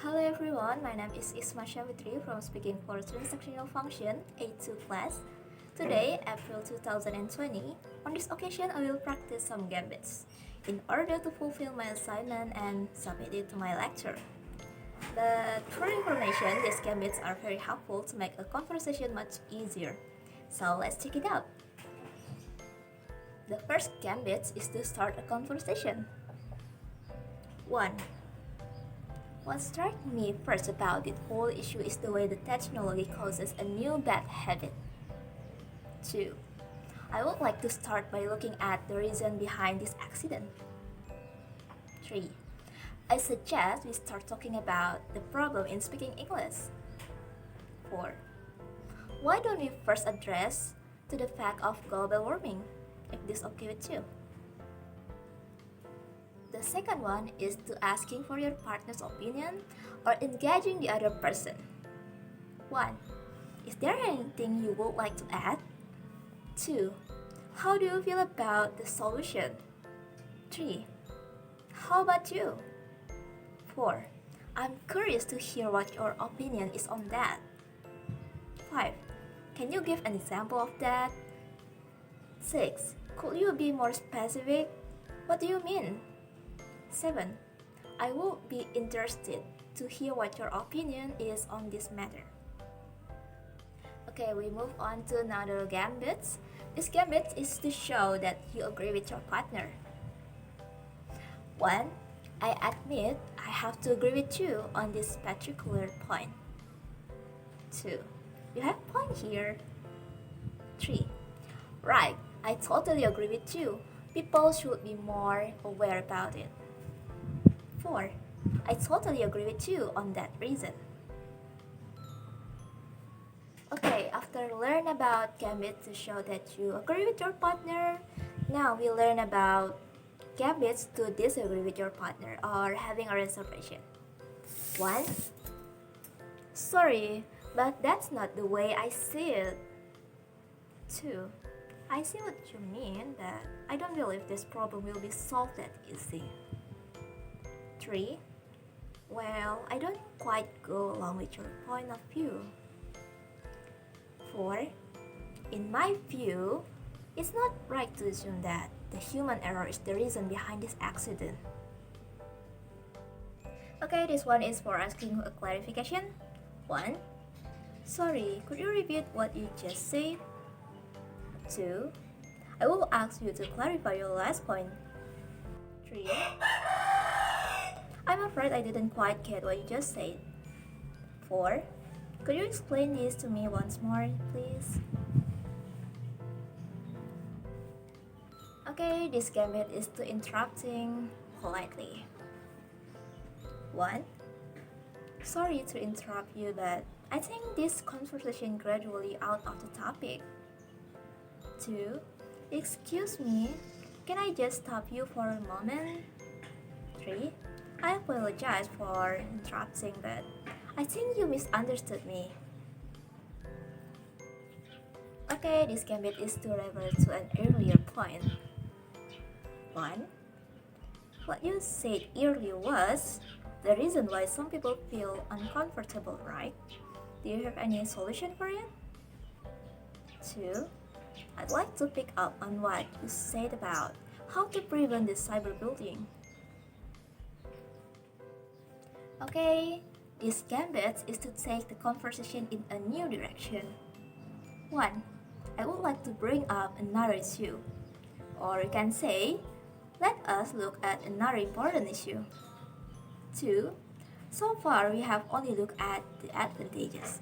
Hello everyone, my name is Isma Syafitri from Speaking for Transactional Function A2 class. Today, April 2020, on this occasion I will practice some gambits in order to fulfill my assignment and submit it to my lecturer. But for information, these gambits are very helpful to make a conversation much easier. So let's check it out. The first gambit is to start a conversation. 1. What struck me first about this whole issue is the way the technology causes a new bad habit. 2. I would like to start by looking at the reason behind this accident. 3. I suggest we start talking about the problem in speaking English. 4. Why don't we first address to the fact of global warming, if this is okay with you? The second one is to asking for your partner's opinion or engaging the other person. 1. Is there anything you would like to add? 2. How do you feel about the solution? 3. How about you? 4. I'm curious to hear what your opinion is on that. 5. Can you give an example of that? 6. Could you be more specific? What do you mean? 7. I would be interested to hear what your opinion is on this matter. Okay, we move on to another gambit. This gambit is to show that you agree with your partner. 1. I admit I have to agree with you on this particular point. 2. You have a point here. 3. Right, I totally agree with you. People should be more aware about it. 4. I totally agree with you on that reason. Okay, after learn about gambits to show that you agree with your partner, now we learn about gambits to disagree with your partner or having a reservation. 1. Sorry, but that's not the way I see it. 2. I see what you mean, but I don't believe this problem will be solved that easy. 3. Well, I don't quite go along with your point of view. 4. In my view, it's not right to assume that the human error is the reason behind this accident. Okay, this one is for asking a clarification. 1. Sorry, could you repeat what you just said? 2. I will ask you to clarify your last point. 3. I'm afraid I didn't quite get what you just said. 4. Could you explain this to me once more, please? Okay, this gambit is to interrupting politely. 1. Sorry to interrupt you, but I think this conversation gradually out of the topic. 2. Excuse me, can I just stop you for a moment? 3. I apologize for interrupting, but I think you misunderstood me. Okay, this gambit is to revert to an earlier point. 1. What you said earlier was the reason why some people feel uncomfortable, right? Do you have any solution for it? 2. I'd like to pick up on what you said about how to prevent the cyberbullying. Okay, this gambit is to take the conversation in a new direction. 1. I would like to bring up another issue. Or you can say, let us look at another important issue. 2. So far we have only looked at the advantages.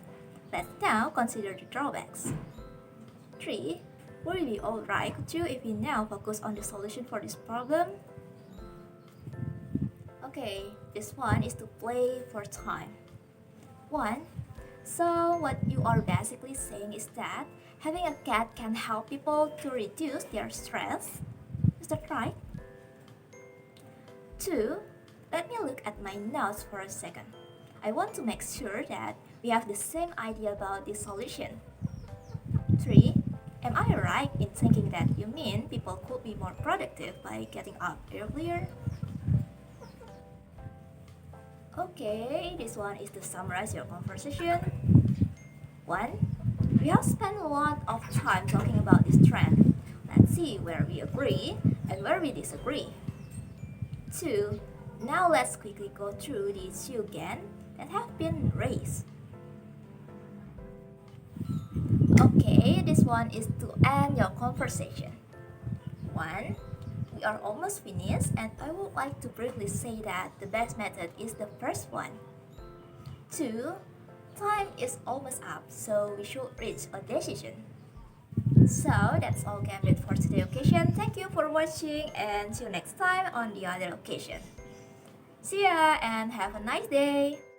Let's now consider the drawbacks. 3. Would it be alright with you if we now focus on the solution for this problem? Okay, this one is to play for time. 1. So what you are basically saying is that having a cat can help people to reduce their stress. Is that right? 2. Let me look at my notes for a second. I want to make sure that we have the same idea about this solution. 3. Am I right in thinking that you mean people could be more productive by getting up earlier? Okay, this one is to summarize your conversation. 1. We have spent a lot of time talking about this trend. Let's see where we agree and where we disagree. 2. Now let's quickly go through the issue again that have been raised. Okay, this one is to end your conversation. 1. We are almost finished, and I would like to briefly say that the best method is the first one. 2. Time is almost up, so we should reach a decision. So that's all Gambit for today's occasion. Thank you for watching, and see you next time on the other occasion. See ya and have a nice day!